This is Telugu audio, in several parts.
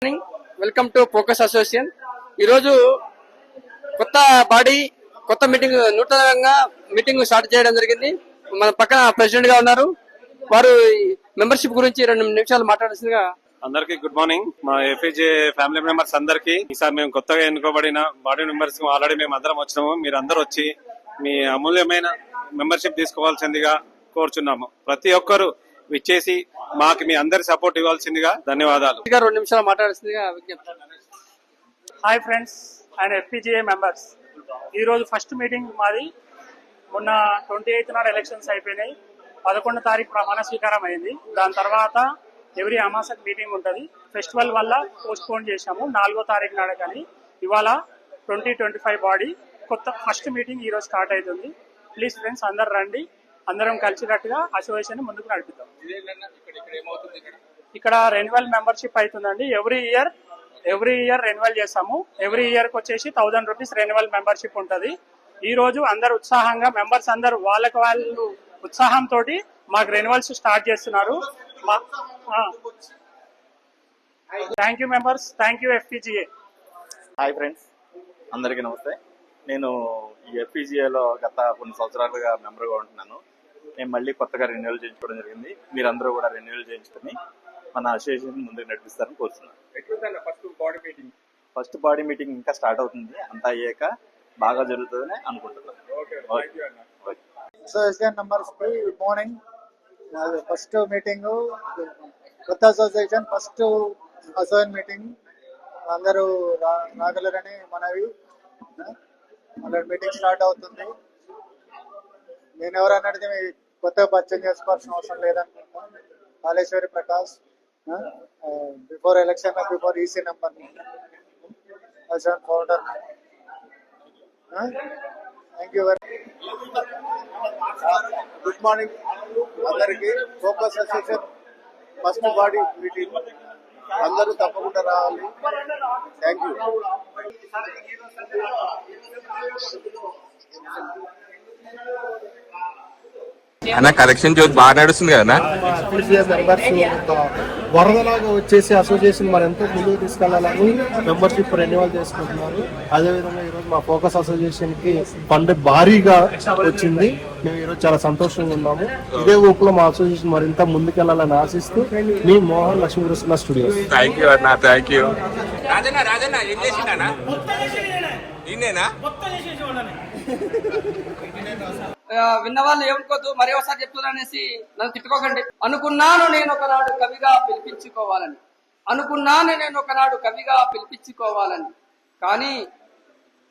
Morning welcome to focus association. ఈరోజు కొత్త బాడీ కొత్త మీటింగ్ నూతనంగా మీటింగ్ స్టార్ట్ చేయడం జరిగింది. మన పక్కన ప్రెసిడెంట్ గా ఉన్నారు. వారు మెంబర్షిప్ గురించి 2 నిమిషాలు మాట్లాడాల్సిందిగా. అందరికి గుడ్ మార్నింగ్. మా ఎఫ్ఐజే ఫ్యామిలీ మెంబర్స్ అందరికి ఈసారి మేము కొత్తగా ఎన్నుకోబడిన బాడీ మెంబర్స్ ఆల్రెడీ మేము అందరం వచ్చినాము. మీరు అందరూ వచ్చి మీ అమూల్యమైన మెంబర్షిప్ తీసుకోవాల్సిందిగా కోరుచున్నాము. ప్రతి ఒక్కరు విచ్చేసి మాకు మీ అందరి సపోర్ట్ ఇవ్వాల్సిందిగా ధన్యవాదాలు. 2 నిమిషాలు మాట్లాడాల్సిందిగా విజ్ఞప్తి. హాయ్ ఫ్రెండ్స్ అండ్ ఎఫ్పిజిఏ మెంబర్స్, ఈరోజు ఫస్ట్ మీటింగ్ మాది. మొన్న 28 నాడు ఎలక్షన్స్ అయిపోయినాయి. 11 తారీఖు ప్రమాణ స్వీకారం అయింది. దాని తర్వాత ఎవ్రీ అమాసక్ మీటింగ్ ఉంటుంది. ఫెస్టివల్ వల్ల పోస్ట్ పోన్ చేశాము 4వ తారీఖు నాడు. కానీ ఇవాళ 2025 బాడీ కొత్త ఫస్ట్ మీటింగ్ ఈరోజు స్టార్ట్ అవుతుంది. ప్లీజ్ ఫ్రెండ్స్ అందరు రండి, అందరం కలిసికట్టుగా అసోసియేషన్ ముందుకు నడిపిద్దాం. ఇక్కడ రెన్యువల్ మెంబర్షిప్ అవుతుందండి. ఎవ్రీ ఇయర్ రెన్యువల్ చేస్తాము. ఎవ్రీ ఇయర్ కి వచ్చేసి 1000 రూపీస్ రెన్యువల్ మెంబర్షిప్ ఉంటుంది. ఈ రోజు అందరు ఉత్సాహంగా మెంబర్స్ అందరు వాళ్ళు ఉత్సాహంతో మాకు రెన్యువల్స్ స్టార్ట్ చేస్తున్నారు. Thank you members, thank you FPGA. Hi friends, అందరికీ నమస్తే. నేను ఈ ఎఫ్పిజిఏలో గత కొన్ని సంవత్సరాలుగా మెంబర్గా ఉంటున్నాను. నేను మళ్ళీ కొత్తగా రెన్యువల్ చేయించుకోవడం జరిగింది. మీరందరూ కూడా రెన్యువల్ చేయించుకొని మన అసోసియేషన్ ముందుకు నడిపిస్తారని కోరుతున్నాను. ఫస్ట్ బాడీ మీటింగ్ ఇంకా స్టార్ట్ అవుతుంది. అంతా అయ్యాక బాగా జరుగుతుందని అనుకుంటున్నాను. అసోసియేషన్ నంబర్స్ కి గుడ్ మార్నింగ్. ఫస్ట్ మీటింగ్ కొత్త అసోసియేషన్ ఫస్ట్ అసోసియేషన్ మీటింగ్ అందరూ రాగలరని మనవి. మీటింగ్ స్టార్ట్ అవుతుంది. నేను ఎవరన్నది కొత్తగా పరిచయం చేసుకోవాల్సిన అవసరం లేదనుకుంటున్నాను. Kaleshwari Prakash, before election before EC number founder. Thank you very good morning అందరికి. Focus association first body meeting అందరూ తప్పకుండా రావాలి. Thank you. అన్న కలెక్షన్ చూసి బాగా నడుస్తుంది కదా. వరదలాగా వచ్చేసి అసోసియేషన్ మరి ఎంతో ముందుకు తీసుకెళ్లాలని మెంబర్షిప్ రెన్యువల్ చేసుకుంటున్నారు. అదేవిధంగా ఈరోజు మా ఫోకస్ అసోసియేషన్ కి ఫండ్ భారీగా వచ్చింది. మేము ఈరోజు చాలా సంతోషంగా ఉన్నాము. ఇదే ఊపులో మా అసోసియేషన్ మరింత ముందుకెళ్లాలని ఆశిస్తూ మీ Mohan Lakshmi Krishna studios. Thank you అన్న, థ్యాంక్ యూ. విన్న వాళ్ళు ఏమనుకోద్దు, మరీ ఒకసారి చెప్తున్నా అనేసి నన్ను తిట్టుకోకండి. అనుకున్నాను నేను ఒకనాడు కవిగా పిలిపించుకోవాలని, అనుకున్నాను నేను ఒకనాడు కవిగా పిలిపించుకోవాలని, కానీ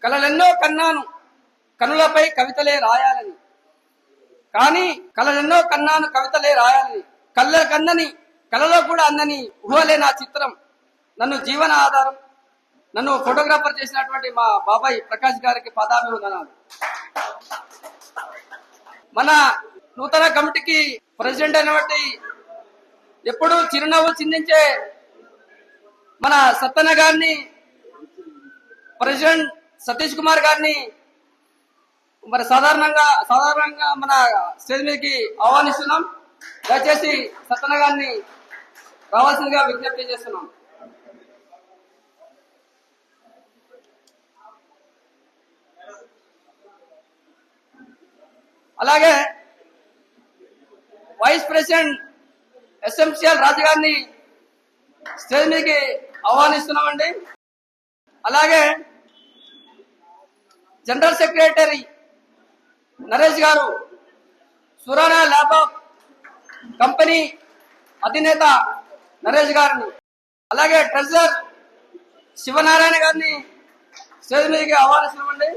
కలలెన్నో కన్నాను కనులపై కవితలే రాయాలని, కానీ కలలెన్నో కన్నాను కవితలే రాయాలని, కళ్ళ కన్నని కలలో కూడా అందని ఊహలే నా చిత్రం, నన్ను జీవన ఆధారం, నన్ను ఫోటోగ్రాఫర్ చేసినటువంటి మా బాబాయ్ ప్రకాష్ గారికి పాదాభివందనాలు. మన నూతన కమిటీకి ప్రెసిడెంట్ అయినటువంటి ఎప్పుడు చిరునవ్వు చిందించే మన సత్తన్న గారిని, ప్రెసిడెంట్ సతీష్ కుమార్ గారిని మరి సాధారణంగా మన స్టేజ్ మీదకి ఆహ్వానిస్తున్నాం. దయచేసి సత్తన్న గారిని రావాల్సిందిగా విజ్ఞప్తి చేస్తున్నాం. అలాగే వైస్ ప్రెసిడెంట్ ఎస్ఎంసిఎల్ రాజు గారిని స్టేజ్ మీదకి ఆహ్వానిస్తున్నామండి. అలాగే జనరల్ సెక్రటరీ నరేష్ గారు, సురానా ల్యాప్టాప్ కంపెనీ అధినేత నరేష్ గారిని, అలాగే ట్రెజరర్ శివనారాయణ గారిని స్టేజ్ మీదకి ఆహ్వానిస్తున్నామండి.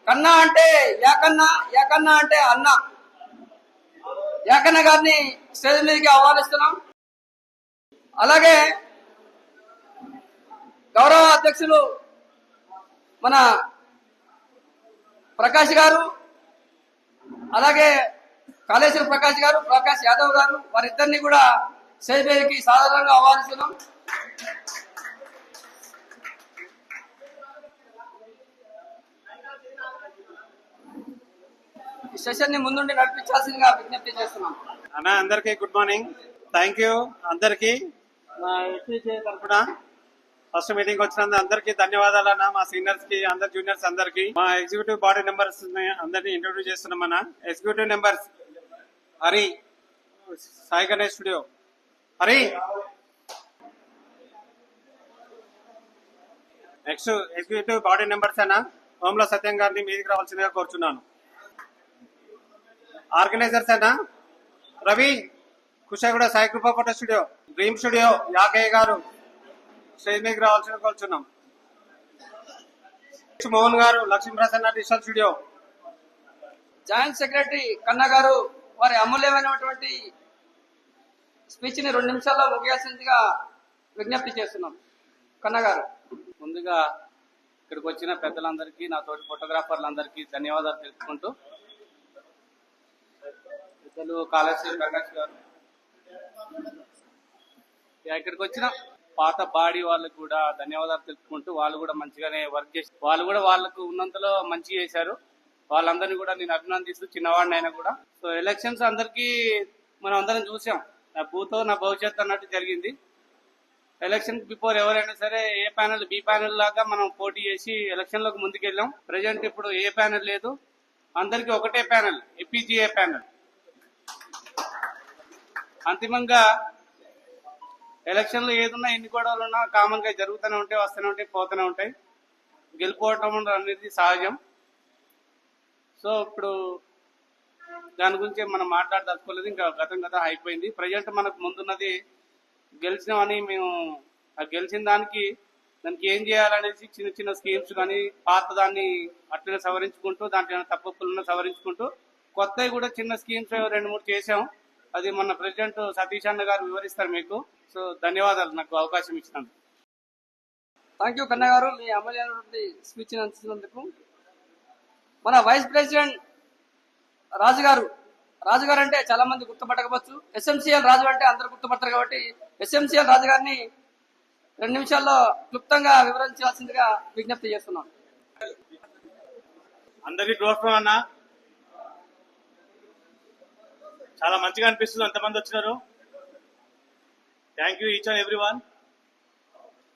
కన్నా అంటే యాకన్నా, యాకన్నా అంటే అన్న, యాకన్న గారిని స్టేజ్ మీదకి ఆహ్వానిస్తున్నాం. అలాగే గౌరవ అధ్యక్షులు మన ప్రకాష్ గారు, అలాగే కాళేశ్వర ప్రకాష్ గారు, ప్రకాష్ యాదవ్ గారు, వారిద్దరిని కూడా స్టేజ్ మీదకి సాధారణంగా ఆహ్వానిస్తున్నాం. సెషన్ ని ముందుండి నడిపించాల్సిందిగా విజ్ఞప్తి చేస్తున్నాం. అన్న అందరికి గుడ్ మార్నింగ్. థ్యాంక్ యూ అందరికి. మా ఎఫ్ఈజే తరఫున ఫస్ట్ మీటింగ్ వచ్చినందుకు అందరికీ ధన్యవాదాలు అన్న. మా సీనియర్స్ కి, అందరు జూనియర్స్ అందరికి, మా ఎగ్జిక్యూటివ్ బాడీ మెంబర్స్ అందరినీ ఇంట్రొడ్యూస్ చేస్తున్నాం అన్న. Executive members Hari, Sai Ganesh studio, Hari. Next executive body members అన్న ఓంలో సత్యం గారిని మీదికి రావాల్సిందిగా కోరుచున్నాను. ఆర్గనైజర్స్ అన్న రవి, కుషాగూడ సాయి కృపా photo studio, dream studio Yagaiah గారు స్టేజ్ మీదకి రావాల్సిన కోరుచున్నాం. మోహన్ గారు Lakshmi Prasanna digital studio. Joint secretary కన్నా గారు వారి అమూల్యమైనటువంటి స్పీచ్ ని 2 నిమిషాల్లో ముగియాల్సిందిగా విజ్ఞప్తి చేస్తున్నాం. కన్నా గారు. ముందుగా ఇక్కడికి వచ్చిన పెద్దలందరికీ, నా తోటి ఫోటోగ్రాఫర్లందరికీ ధన్యవాదాలు తెలుపుకుంటూ, పెద్దలు కాళేశ్వరి ప్రకాష్ గారు, ఇక్కడికి వచ్చిన పాత బాడీ వాళ్ళకు కూడా ధన్యవాదాలు తెలుపుకుంటూ, వాళ్ళు కూడా మంచిగానే వర్క్ చేసి, వాళ్ళు కూడా వాళ్ళకు ఉన్నంతలో మంచి చేశారు. వాళ్ళందరినీ కూడా నేను అభినందిస్తూ, చిన్నవాడిని అయినా కూడా. సో ఎలక్షన్స్ అందరికీ మనం అందరం చూసాం. నా భూతో నా భవిష్యత్తు అన్నట్టు జరిగింది. ఎలక్షన్ బిఫోర్ ఎవరైనా సరే ఏ ప్యానెల్ బి ప్యానెల్ లాగా మనం పోటీ చేసి ఎలక్షన్ లోకి ముందుకెళ్ళాం. ప్రజెంట్ ఇప్పుడు ఏ ప్యానెల్ లేదు, అందరికి ఒకటే ప్యానెల్, ఎఫ్ఈజీఏ ప్యానెల్. అంతిమంగా ఎలక్షన్ లో ఏదున్నా, ఎన్ని గొడవలు ఉన్నా కామన్ గా జరుగుతూనే ఉంటాయి, వస్తూనే ఉంటాయి, పోతూనే ఉంటాయి. గెలిపోవటం అనేది సహజం. సో ఇప్పుడు దాని గురించి మనం మాట్లాడదలుచుకోలేదు, ఇంకా గతం అయిపోయింది. ప్రజెంట్ మనకు ముందున్నది గెలిచినామని మేము గెలిచిన దానికి ఏం చేయాలనేసి చిన్న చిన్న స్కీమ్స్ కానీ పాత దాన్ని అట్లనే సవరించుకుంటూ, దాంట్లో తప్పులను సవరించుకుంటూ కొత్తవి కూడా చిన్న స్కీమ్స్ 2-3 చేసాం. అది మన ప్రెసిడెంట్ సతీష్ అన్న గారు వివరిస్తారు మీకు. సో ధన్యవాదాలు నాకు అవకాశం ఇచ్చినందుకు. థ్యాంక్ యూ కన్నా గారు, మీ అమూల్యమైనటువంటి స్పీచ్ అందించినందుకు. మన వైస్ ప్రెసిడెంట్ రాజుగారు అంటే చాలా మంది గుర్తుపట్టకపోవచ్చు. ఎస్ఎంసీఎల్ రాజు అంటే అందరు గుర్తుపడతారు కాబట్టి ఎస్ఎంసీఎల్ రాజు గారిని 2 నిమిషాల్లో క్లుప్తంగా వివరించాల్సిందిగా విజ్ఞప్తి చేస్తున్నాం. అందరికీ గౌరవం అన్న. చాలా మంచిగా అనిపిస్తుంది, ఎంతమంది వచ్చినారు. Thank you each and every one.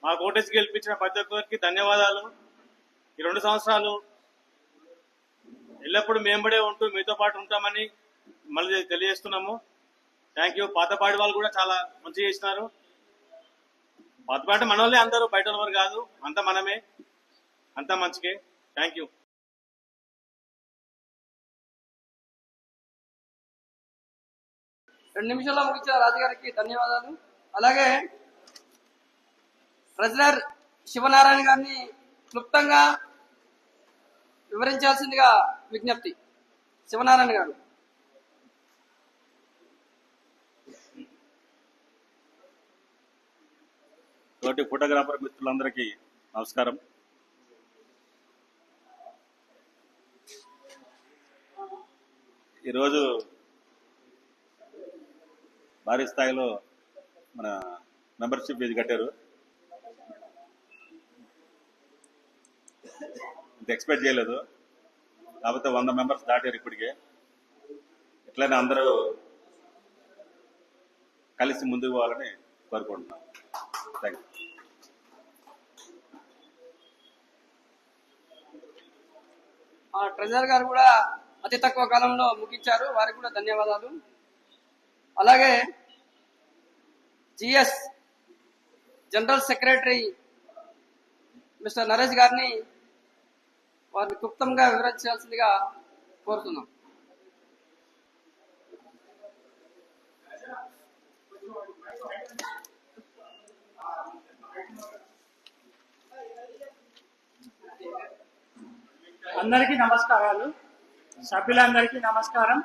మా ఓటేజ్ గెలిపించిన ప్రతి ఒక్కరికి ధన్యవాదాలు. ఈ 2 సంవత్సరాలు ఎల్లప్పుడూ మేంబడే ఉంటూ మీతో పాటు ఉంటామని మళ్ళీ తెలియజేస్తున్నాము. Thank you. పాత పాడి వాళ్ళు కూడా చాలా మంచిగా చేసినారు. పాత పాట మన వాళ్ళే, అందరూ బయట వారు కాదు, అంతా మనమే, అంతా మంచికే. Thank you. రెండు నిమిషాల్లో ముగించిన రాజుగారికి ధన్యవాదాలు. అలాగే ట్రెజరర్ శివనారాయణ గారిని క్లుప్తంగా వివరించాల్సిందిగా విజ్ఞప్తి. శివనారాయణ గారు. తోటి ఫోటోగ్రాఫర్ మిత్రులందరికీ నమస్కారం. ఈరోజు భారీ స్థాయిలో మన మెంబర్షిప్ ఫీజు కట్టారు. ఇంత ఎక్స్పెక్ట్ చేయలేదు. కాకపోతే 100 మెంబర్స్ దాటారు ఇప్పటికే. ఎట్లయినా అందరూ కలిసి ముందుకు పోవాలని కోరుకుంటున్నాం. Thank you. ట్రెజరర్ గారు కూడా అతి తక్కువ కాలంలో ముగించారు, వారికి కూడా ధన్యవాదాలు. అలాగే GS general secretary mister Naresh గారిని వారిని క్లుప్తంగా వివరించాల్సిందిగా కోరుతున్నాం. అందరికీ నమస్కారాలు. సభ్యులందరికీ నమస్కారం.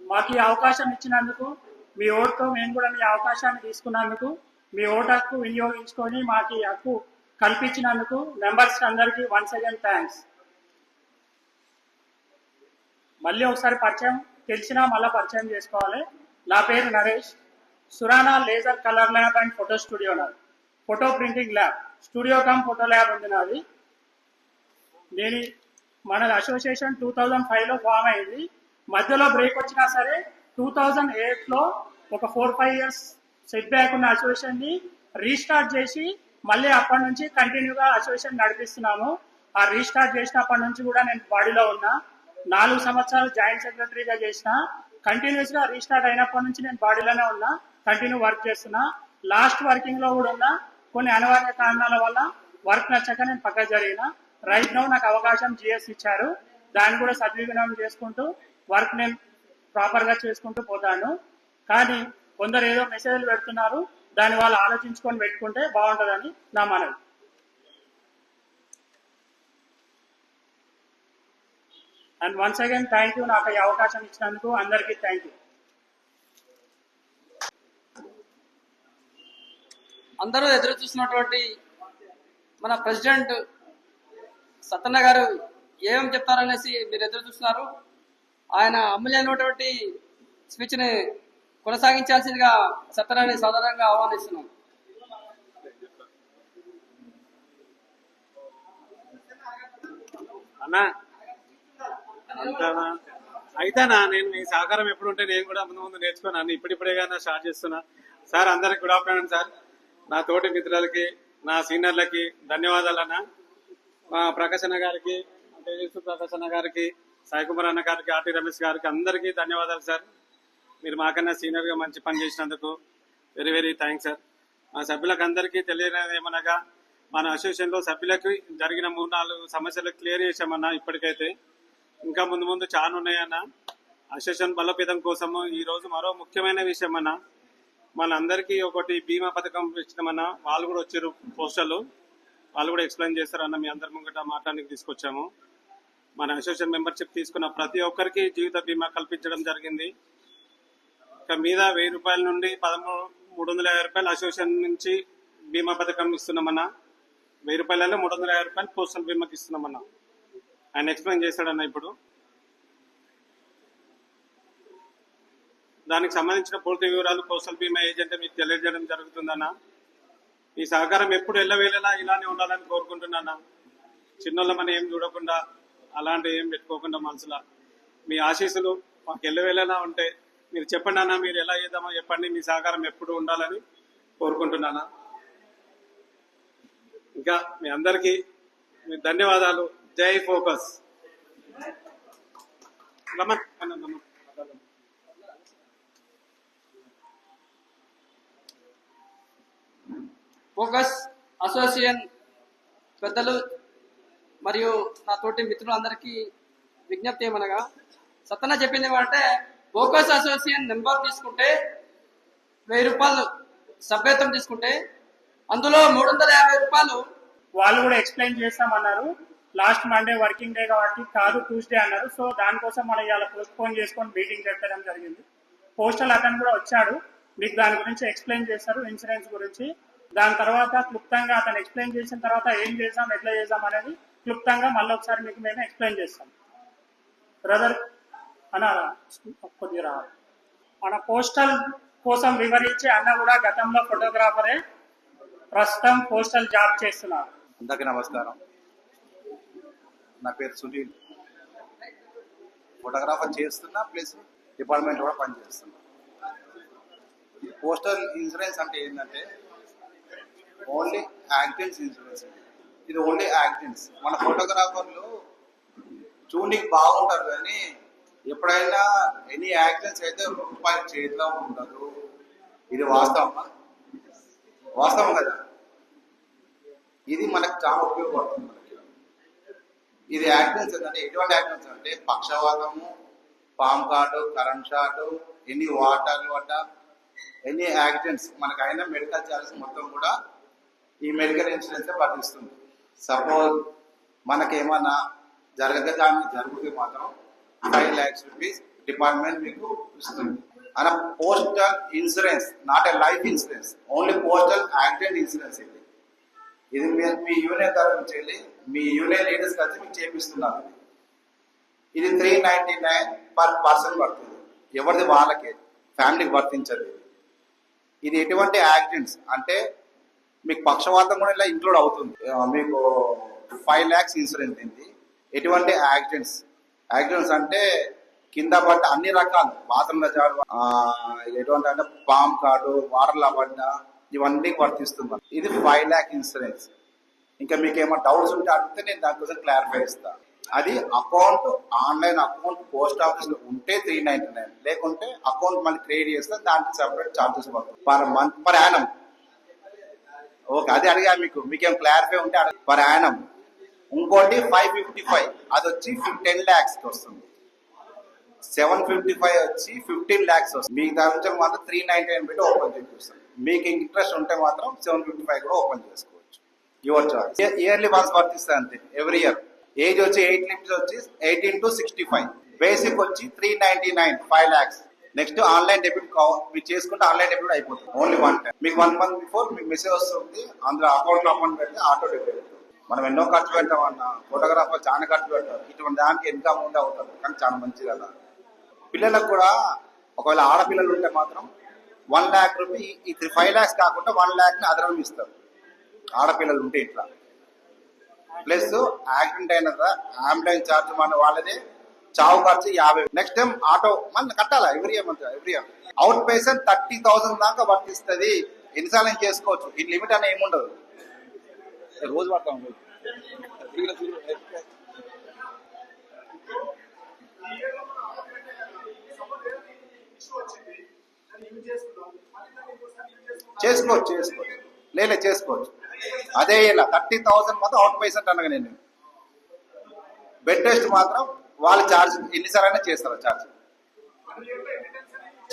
మాకు ఈ అవకాశం ఇచ్చినందుకు, మీ ఓటుతో మేము కూడా మీ అవకాశాన్ని తీసుకున్నందుకు, మీ ఓటు హక్కు వినియోగించుకొని మాకు ఈ హక్కు కల్పించినందుకు మెంబర్స్ అందరికీ వన్స్ అగైన్ థ్యాంక్స్. మళ్ళీ ఒకసారి పరిచయం తెలిసినా మళ్ళీ పరిచయం చేసుకోవాలి. నా పేరు Naresh. Surana laser colour lab and photo studio నాది. Photo printing lab, studio cum photo lab ఉంది నాది. నేను మన అసోసియేషన్ 2005లో ఫామ్ అయింది. మధ్యలో బ్రేక్ వచ్చినా సరే 2008లో ఒక 4-5 years సెట్ బ్యాక్ ఉన్న అసోసియేషన్ ని రీస్టార్ట్ చేసి మళ్ళీ అప్పటి నుంచి కంటిన్యూగా అసోసియేషన్ నడిపిస్తున్నాము. ఆ రీస్టార్ట్ చేసినప్పటి నుంచి కూడా నేను బాడీలో ఉన్నా. 4 సంవత్సరాలు జాయింట్ సెక్రటరీగా చేసిన. కంటిన్యూస్ గా రీస్టార్ట్ అయినప్పటి నుంచి నేను బాడీలోనే ఉన్నా, కంటిన్యూ వర్క్ చేస్తున్నా. లాస్ట్ వర్కింగ్ లో కూడా ఉన్నా. కొన్ని అనివార్య కారణాల వల్ల వర్క్ నచ్చక నేను పక్క జరిగిన. రైట్ నౌ నాకు అవకాశం జిఎస్ ఇచ్చారు, దాన్ని కూడా సద్వినియోగం చేసుకుంటూ వర్క్ నేను ప్రాపర్ గా చేసుకుంటూ పోతాను. కానీ కొందరు ఏదో మెసేజ్లు పెడుతున్నారు, దాన్ని వాళ్ళు ఆలోచించుకొని పెట్టుకుంటే బాగుంటుందని నా మనవి. And once again thank you, నాకు ఈ అవకాశం ఇచ్చినందుకు అందరికీ థ్యాంక్ యూ. అందరూ ఎదురు చూసినటువంటి మన ప్రెసిడెంట్ సత్తన్న గారు ఏమేమి చెప్తారనేసి మీరు ఎదురు చూస్తున్నారు. ఆయన అమూల్యమైనటువంటి స్పీచ్ని కొనసాగించాల్సిందిగా సత్తన్నని సాధారణంగా ఆహ్వానిస్తున్నాం. అన్నా అయితేనా నేను మీ సహకారం ఎప్పుడు ఉంటే నేను కూడా ముందు ముందు నేర్చుకున్నాను. ఇప్పుడిప్పుడే స్టార్ట్ చేస్తున్నా. సార్ అందరికి గుడ్ ఆఫ్టర్నూన్ సార్. నా తోటి మిత్రులకి, నా సీనియర్లకి ధన్యవాదాలు అన్న. ప్రకాశ్ అన్న గారికి, తేజస్వి ప్రకాశ్ అన్న గారికి, సాయి కుమార్ అన్న గారికి, ఆర్టీ రమేష్ గారికి అందరికీ ధన్యవాదాలు సార్. మీరు మాకన్నా సీనియర్ గా మంచి పని చేసినందుకు వెరీ వెరీ థ్యాంక్స్ సార్. మా సభ్యులకు అందరికీ తెలియనిది ఏమనగా మన అసోసియేషన్ లో సభ్యులకు జరిగిన 3-4 సమస్యలు క్లియర్ చేశామన్నా. ఇప్పటికైతే ఇంకా ముందు ముందు చాలా ఉన్నాయన్న. అసోసియేషన్ బలోపేతం కోసము ఈ రోజు మరో ముఖ్యమైన విషయం అన్న, మనందరికీ ఒకటి బీమా పథకం ఇచ్చినామన్నా. వాళ్ళు కూడా వచ్చారు పోస్టర్లు, వాళ్ళు కూడా ఎక్స్ప్లెయిన్ చేస్తారన్న. మీ అందరి ముంగట మాట్లాడానికి తీసుకొచ్చాము. మన అసోసియేషన్ మెంబర్షిప్ తీసుకున్న ప్రతి ఒక్కరికి జీవిత బీమా కల్పించడం జరిగింది. ఇక మీద 1000 రూపాయల నుండి 350 రూపాయలు అసోసియేషన్ నుంచి బీమా పథకం ఇస్తున్నామన్నా. 1000 రూపాయలలో 350 రూపాయలు పోస్టల్ బీమాకి ఇస్తున్నామన్నా. ఆయన ఎక్స్ప్లెయిన్ చేశాడన్న. ఇప్పుడు దానికి సంబంధించిన పూర్తి వివరాలు పోస్టల్ బీమా ఏజెంట్ మీకు తెలియజేయడం జరుగుతుందన్న. ఈ సహకారం ఎప్పుడు ఎల్లవేళలా ఇలానే ఉండాలని కోరుకుంటున్నాను. చిన్నోళ్ళమని ఏం చూడకుండా, అలాంటి ఏం పెట్టుకోకుండా మనసులా మీ ఆశీస్సులు మాకు ఎల్లవేళలా ఉంటే మీరు చెప్పండి అన్న. మీరు ఎలా చేద్దామో చెప్పండి. మీ సహకారం ఎప్పుడు ఉండాలని కోరుకుంటున్నాను. ఇంకా మీ అందరికీ ధన్యవాదాలు. జై ఫోకస్. ఫోకస్ అసోసియేషన్ పెద్దలు మరియు నా తోటి మిత్రులందరికీ విజ్ఞప్తి ఏమనగా, సత్తన్న చెప్పింది ఏమంటే, ఫోకస్ అసోసియేషన్ నెంబర్ తీసుకుంటే 1000 రూపాయలు సభ్యత్వం తీసుకుంటే అందులో 350 రూపాయలు వాళ్ళు కూడా ఎక్స్ప్లెయిన్ చేస్తామన్నారు. లాస్ట్ మండే వర్కింగ్ డే కాబట్టి కాదు, ట్యూస్డే అన్నారు. సో దానికోసం మనం ఇవాళ పోస్ట్పోన్ చేసుకొని మీటింగ్ పెట్టడం జరిగింది. పోస్టల్ అతను కూడా వచ్చాడు, మీకు దాని గురించి ఎక్స్ప్లెయిన్ చేస్తారు, ఇన్సూరెన్స్ గురించి. దాని తర్వాత క్లుప్తంగా అతను ఎక్స్ప్లెయిన్ చేసిన తర్వాత ఏం చేద్దాం, ఎట్లా చేద్దాం అనేది క్లుప్తంగా మళ్ళీ ఒకసారి మీకు మేము ఎక్స్ప్లెయిన్ చేస్తాం. బ్రదర్ అన్న కొద్దిగా రావాలి. మన పోస్టల్ కోసం వివరించే అన్న కూడా గతంలో ఫోటోగ్రాఫరే, ప్రస్తుతం పోస్టల్ జాబ్ చేస్తున్నారు. అందరికీ నమస్కారం. నా పేరు సునీల్. ఫోటోగ్రాఫర్ చేస్తున్నా, ప్లస్ డిపార్ట్మెంట్ కూడా పనిచేస్తున్నా. పోస్టల్ ఇన్సూరెన్స్ అంటే ఏంటంటే ఓన్లీ యాక్సిడెంట్స్ ఇన్సూరెన్స్. ఇది ఓన్లీ యాక్సిడెంట్స్. మన ఫోటోగ్రాఫర్లు చూడడానికి బాగుంటారు, కానీ ఎప్పుడైనా ఎనీ యాక్సిడెంట్స్ అయితే రూపాయలు చేతిలో ఉండదు. ఇది వాస్తవమా? వాస్తవం కదా. ఇది మనకు చాలా ఉపయోగపడుతుంది. ఇది యాక్సిడెంట్స్ అంటే ఎటువంటి యాక్సిడెంట్స్ అంటే పక్షవాతము, పామ్ కార్డు, కరెంట్ షాట్, ఎన్ని వాటర్ వడ్డ, ఎన్ని యాక్సిడెంట్స్ మనకైనా మెడికల్ ఛార్జెస్ మొత్తం కూడా ఈ మెడికల్ ఇన్సూరెన్స్ వర్తిస్తుంది. సపోజ్ మనకేమన్నా జరగదాన్ని జరిగితే మాత్రం 5 lakhs rupees డిపార్ట్మెంట్ మీకు ఇస్తుంది. అలా postal insurance, not a life insurance, only postal accident insurance. ఇది మీ యూనియన్ తరఫు వెళ్ళి మీ యూనియన్ లీడర్స్ కలిసి మీకు చేపిస్తున్నారు. ఇది 399 పర్ పర్సన్ పడుతుంది. ఎవరిది వాళ్ళకే, ఫ్యామిలీకి వర్తించదు. ఇది ఎటువంటి యాక్సిడెంట్స్ అంటే మీకు పక్షవాతం కూడా ఇలా ఇంక్లూడ్ అవుతుంది. మీకు 5 lakhs ఇన్సూరెన్స్ ఉంది. ఎటువంటి యాక్సిడెంట్స్, యాక్సిడెంట్స్ అంటే కింద పడ్డ అన్ని రకాలు, బాత్రూంలో జాడు, ఎటువంటి అంటే పామ్ కార్డు, వాటర్లో పడ్డ, ఇవన్నీ వర్తిస్తుంది. ఇది 5 lakh ఇన్సూరెన్స్. ఇంకా మీకు ఏమైనా డౌట్స్ ఉంటే అడిగితే నేను దానికోసం క్లారిఫై ఇస్తాను. అది account, online account post office లో ఉంటే 399, లేకుంటే అకౌంట్ మళ్ళీ క్రియేట్ చేస్తే దానికి సెపరేట్ చార్జెస్ పడుతుంది per month, per annum. Okay, అది అడిగా మీకేం క్లారిఫై ఉంటే పర్ యానం. ఇంకోటి 555, అది వచ్చి 10 lakhs వస్తుంది. 755 వచ్చి 15 lakhs వస్తుంది. మీకు దాని నుంచి మాత్రం 399 పెట్టి ఓపెన్ చేపిస్తాం. మీకు ఇంట్రెస్ట్ ఉంటే మాత్రం 755 కూడా ఓపెన్ చేసుకోవచ్చు. Your choice. ఇయర్లీ వన్స్ వర్తిస్తుంది అంతే, ఎవ్రీ ఇయర్. ఏజ్ వచ్చి 8 లిమిట్స్ వచ్చి 18 to 65. బేసిక్ వచ్చి 399, 5 lakhs. నెక్స్ట్ ఆన్లైన్ డెబిట్ మీరు చేసుకుంటే ఆన్లైన్ డెబిట్ అయిపోతుంది. Only 1 time. మీకు 1 month బిఫోర్ మీకు మెసేజ్ వస్తుంది, అందులో అకౌంట్ పెడితే ఆటో డెబిట్. మనం ఎన్నో ఖర్చు పెడతాం అన్న, ఫోటోగ్రాఫర్ చాలా ఖర్చు పెడతారు. ఇటువంటి దానికి ఎంత అమౌంట్ అవుతారు, కానీ చాలా మంచిది కదా. పిల్లలకు కూడా ఒకవేళ ఆడపిల్లలు ఉంటే మాత్రం 1 lakh రూపీ, ఈ 5 lakhs కాకుండా 1 lakh ని అదనం ఇస్తారు ఆడపిల్లలు ఉంటే ఇట్లా. ప్లస్ యాక్సిడెంట్ అయిన అంబులెన్స్ ఛార్జ్ మన వాళ్ళదే, చావు ఖర్చు 50. నెక్స్ట్ టైం ఆటో మన కట్టాలా ఎవ్రీ ఇయర్. అవుట్ పేషెంట్ 30,000 దాకా వర్తిస్తుంది. ఎన్నిసార్లు చేసుకోవచ్చు, ఈ లిమిట్ అనే ఏముండదు. రోజు పడతాం. చేసుకోవచ్చు లేదా చేసుకోవచ్చు. అదే ఇలా 30,000 మాత్రం అవుట్ పేషెంట్ అనగా నేను బెడ్ రెస్ట్ మాత్రం వాళ్ళ ఛార్జ్ ఎన్నిసార్లు అయినా చేస్తారు. ఛార్జ్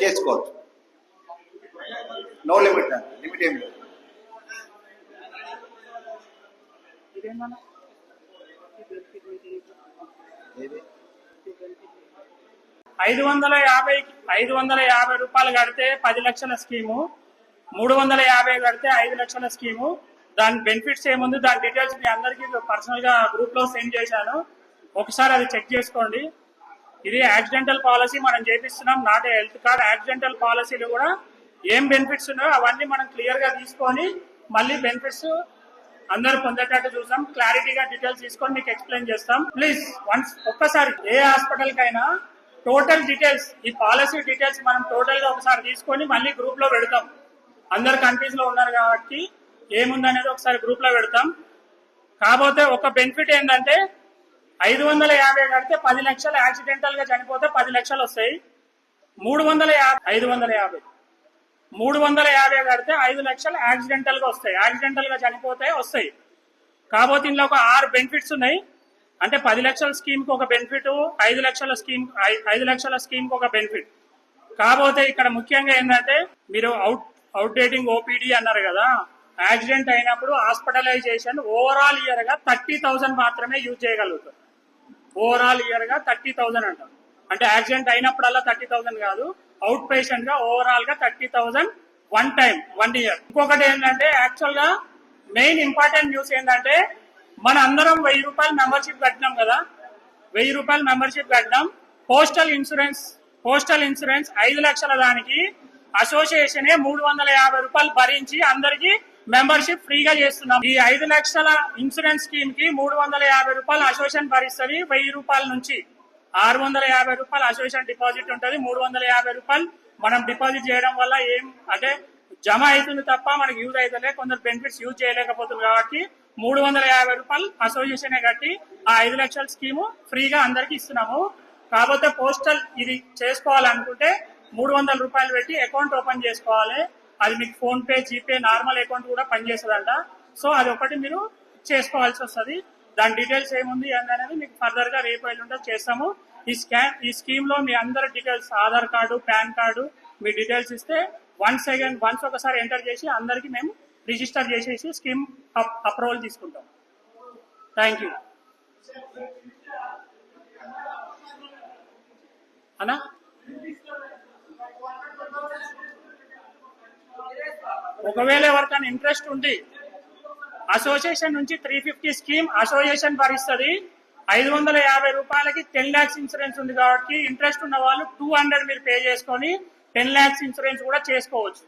చేసుకోవచ్చు. నో లిమిట్, లిమిట్ ఏమి లేదు. 550 రూపాయలు కడితే 10 లక్షల స్కీము, 350 కడితే 5 లక్షల స్కీము. దాని బెనిఫిట్స్ ఏముంది, దాని డీటెయిల్స్ మీ అందరికీ పర్సనల్ గా గ్రూప్ లో సెండ్ చేశాను. ఒకసారి అది చెక్ చేసుకోండి. ఇది యాక్సిడెంటల్ పాలసీ మనం చేపిస్తున్నాం, నాట్ హెల్త్ కార్డ్. యాక్సిడెంటల్ పాలసీలు కూడా ఏం బెనిఫిట్స్ ఉన్నాయో అవన్నీ మనం క్లియర్ గా తీసుకొని మళ్ళీ బెనిఫిట్స్ అందరూ పొందేటట్టు చూసాం. క్లారిటీగా డీటెయిల్స్ తీసుకొని మీకు ఎక్స్ప్లెయిన్ చేస్తాం. ప్లీజ్ వన్స్ ఒక్కసారి ఏ హాస్పిటల్ కైనా టోటల్ డీటెయిల్స్, ఈ పాలసీ డీటెయిల్స్ మనం టోటల్ గా ఒకసారి తీసుకొని మళ్ళీ గ్రూప్ లో పెడతాం. అందరు కంట్రీస్ లో ఉన్నారు కాబట్టి ఏముందనేది ఒకసారి గ్రూప్ లో పెడతాం. కాకపోతే ఒక బెనిఫిట్ ఏంటంటే 550 కడితే 10 లక్షలు, యాక్సిడెంటల్ గా చనిపోతే 10 లక్షలు వస్తాయి. 350 కడితే 5 లక్షలు యాక్సిడెంటల్ గా వస్తాయి. యాక్సిడెంటల్ గా చనిపోతే వస్తాయి. కాకపోతే ఇందులో ఒక 6 బెనిఫిట్స్ ఉన్నాయి. అంటే 10 లక్షల స్కీమ్ కి ఒక బెనిఫిట్, 5 లక్షల స్కీమ్ కి ఒక బెనిఫిట్. కాకపోతే ఇక్కడ ముఖ్యంగా ఏంటంటే మీరు అవుట్ డేటింగ్ ఓపీడీ అన్నారు కదా, యాక్సిడెంట్ అయినప్పుడు హాస్పిటలైజేషన్ ఓవరాల్ ఇయర్ గా 30,000 మాత్రమే యూజ్ చేయగలుగుతారు. ఓవరాల్ ఇయర్ గా 30,000 అంటారు. అంటే యాక్సిడెంట్ అయినప్పుడల్లా 30,000 కాదు, అవుట్ పేషెంట్ గా ఓవరాల్ గా 30,000 1 time 1 year. ఇంకొకటి ఏంటంటే యాక్చువల్ గా మెయిన్ ఇంపార్టెంట్ న్యూస్ ఏంటంటే మన అందరం 1000 రూపాయలు మెంబర్షిప్ కట్టినాం కదా, 1000 రూపాయలు మెంబర్షిప్ కట్టినాం. పోస్టల్ ఇన్సూరెన్స్ 5 లక్షల దానికి అసోసియేషనే 350 రూపాయలు భరించి అందరికి మెంబర్షిప్ ఫ్రీగా చేస్తున్నాం. ఈ 5 లక్షల ఇన్సూరెన్స్ స్కీమ్ కి 350 రూపాయలు అసోసియేషన్ భరిస్తుంది. 1000 రూపాయల నుంచి 650 రూపాయలు అసోసియేషన్ డిపాజిట్ ఉంటుంది. 350 రూపాయలు మనం డిపాజిట్ చేయడం వల్ల ఏం అంటే జమ అవుతుంది తప్ప మనకి యూజ్ అవుతలే. కొందరు బెనిఫిట్స్ యూజ్ చేయలేకపోతుంది కాబట్టి 350 రూపాయలు అసోసియేషన్ కట్టి ఆ 5 లక్షల స్కీము ఫ్రీగా అందరికి ఇస్తున్నాము. కాకపోతే పోస్టల్ ఇది చేసుకోవాలనుకుంటే 300 రూపాయలు పెట్టి అకౌంట్ ఓపెన్ చేసుకోవాలి. అది మీకు phone pay, GPay, normal account కూడా పనిచేస్తుందంట. సో అది ఒకటి మీరు చేసుకోవాల్సి వస్తుంది. దాని డీటెయిల్స్ ఏముంది అనేది మీకు ఫర్దర్ గా రేపు ఎల్లుండి చేస్తాము. ఈ స్కీమ్ లో మీ అందరి details, Aadhaar card, pan card, మీ డీటెయిల్స్ ఇస్తే వన్స్ ఒకసారి ఎంటర్ చేసి అందరికి మేము రిజిస్టర్ చేసేసి స్కీమ్ అప్రూవల్ తీసుకుంటాం. థ్యాంక్ యూ అన్నా. ఒకవేళ ఎవరికైనా ఇంట్రెస్ట్ ఉంది, అసోసియేషన్ నుంచి 350 స్కీమ్ అసోసియేషన్ భరిస్తుంది. 550 రూపాయలకి 10 lakhs ఇన్సూరెన్స్ ఉంది కాబట్టి ఇంట్రెస్ట్ ఉన్న వాళ్ళు 200 మీరు పే చేసుకొని 10 lakhs ఇన్సూరెన్స్ కూడా చేసుకోవచ్చు.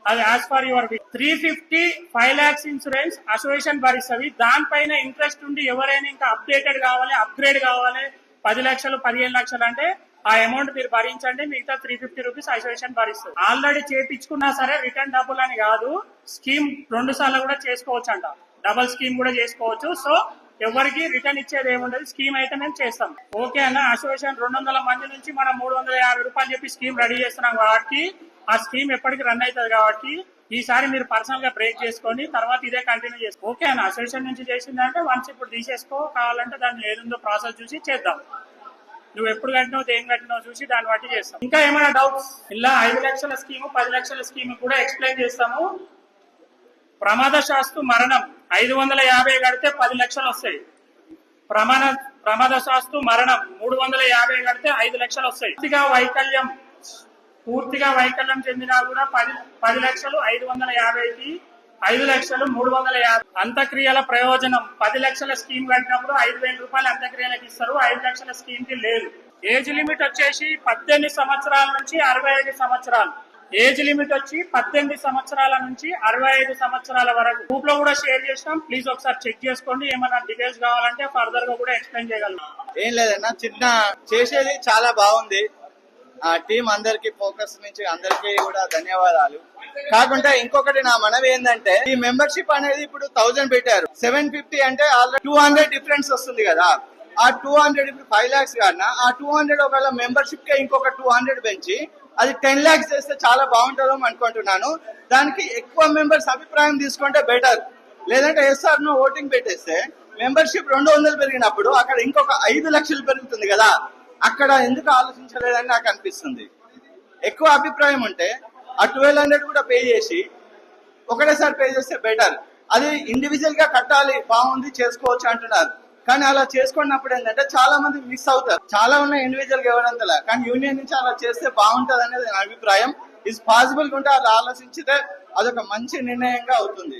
అది as per your 350 5 lakhs insurance association భరిస్తుంది. దానిపైన ఇంట్రెస్ట్ ఉండి ఎవరైనా ఇంకా అప్డేటెడ్ కావాలి, అప్గ్రేడ్ కావాలి, 10 లక్షలు 15 లక్షలు అంటే ఆ అమౌంట్ మీరు భరించండి, మిగతా 350 రూపీస్ అసోసియేషన్ భరిస్తుంది. ఆల్రెడీ చేపించుకున్నా సరే రిటర్న్ డబ్బులు అని కాదు, స్కీమ్ 2 సార్లు కూడా చేసుకోవచ్చు అంట, డబల్ స్కీమ్ కూడా చేసుకోవచ్చు. సో ఎవరికి రిటర్న్ ఇచ్చేది ఏముండదు, స్కీమ్ అయితే మేము చేస్తాం. ఓకే అన్న, అసోసియేషన్ 200 మంది నుంచి మనం 350 రూపాయలు చెప్పి స్కీమ్ రెడీ చేస్తున్నాం కాబట్టి ఆ స్కీమ్ ఎప్పటికి రన్ అవుతుంది కాబట్టి ఈసారి మీరు పర్సనల్ గా బ్రేక్ చేసుకోండి, తర్వాత ఇదే కంటిన్యూ చేసుకో. ఓకే అన్న, అసోసియేషన్ నుంచి చేసిందంటే వన్స్ ఇప్పుడు తీసేసుకో, కావాలంటే దాన్ని ఏదుందో ప్రాసెస్ చూసి చేద్దాం. నువ్వు ఎప్పుడు కట్టినావు, దేని కట్టినావు చూసి దాన్ని బట్టి చేస్తాం. ఇంకా ఏమైనా డౌట్స్? ఇలా 5 లక్షల స్కీము 10 లక్షల స్కీమ్ కూడా ఎక్స్ప్లెయిన్ చేస్తాము. ప్రమాదశాస్తు మరణం 550 కడితే 10 లక్షలు వస్తాయి. ప్రమాదశాస్తు మరణం 350 కడితే 5 లక్షలు వస్తాయి. పూర్తిగా వైకల్యం చెందినా కూడా 10 లక్షలు 550కి 5 లక్షలు 350. అంత్యక్రియల ప్రయోజనం 10 లక్షల స్కీమ్ కట్టినప్పుడు 5,000 రూపాయలు అంత్యక్రియలకు ఇస్తారు, 5 లక్షల స్కీమ్ కి లేదు. ఏజ్ లిమిట్ వచ్చేసి 18 సంవత్సరాల నుంచి 65 సంవత్సరాలు. ఏజ్ లిమిట్ వచ్చి 18 సంవత్సరాల నుంచి 65 సంవత్సరాల వరకు. గ్రూప్ లో కూడా షేర్ చేసినాం, ప్లీజ్ ఒకసారి చెక్ చేసుకోండి. ఏమైనా డీటెయిల్స్ కావాలంటే ఫర్దర్ గా కూడా ఎక్స్ప్లెయిన్ చేయగలం. ఏం లేదన్నా, చిన్న చేసేది చాలా బాగుంది. ఆ టీం అందరికి, ఫోకస్ నుంచి అందరికి కూడా ధన్యవాదాలు. కాకుండా ఇంకొకటి నా మనవి ఏంటంటే, ఈ మెంబర్షిప్ అనేది ఇప్పుడు 1000 పెట్టారు, 750 అంటే ఆల్రెడీ 200 డిఫరెన్స్ వస్తుంది కదా. ఆ 200 ఇప్పుడు 5 lakhs కాదన్నా, ఆ 200 ఒకవేళ మెంబర్షిప్ కే ఇంకొక 200 పెంచి అది 10 lakhs చేస్తే చాలా బాగుంటుందని అనుకుంటున్నాను. దానికి ఎక్కువ మెంబర్స్ అభిప్రాయం తీసుకుంటే బెటర్. లేదంటే ఎస్ఆర్ నో ఓటింగ్ పెట్టేస్తే మెంబర్షిప్ 200 పెరిగినప్పుడు అక్కడ ఇంకొక 5 లక్షలు పెరుగుతుంది కదా. అక్కడ ఎందుకు ఆలోచించలేదని నాకు అనిపిస్తుంది. ఎక్కువ అభిప్రాయం ఉంటే ఆ 1200 కూడా పే చేసి ఒకటేసారి పే చేస్తే బెటర్. అది ఇండివిజువల్ గా కట్టాలి, బాగుంది, చేసుకోవచ్చు అంటున్నారు. కానీ అలా చేసుకున్నప్పుడు ఏంటంటే చాలా మంది మిస్ అవుతారు. చాలా ఉన్నాయి ఇండివిజువల్ గా ఎవరంతలా, కానీ యూనియన్ నుంచి అలా చేస్తే బాగుంటది అనేది నా అభిప్రాయం. ఇస్ పాసిబుల్ ఉంటే అలా ఆలోచించితే అదొక మంచి నిర్ణయంగా అవుతుంది.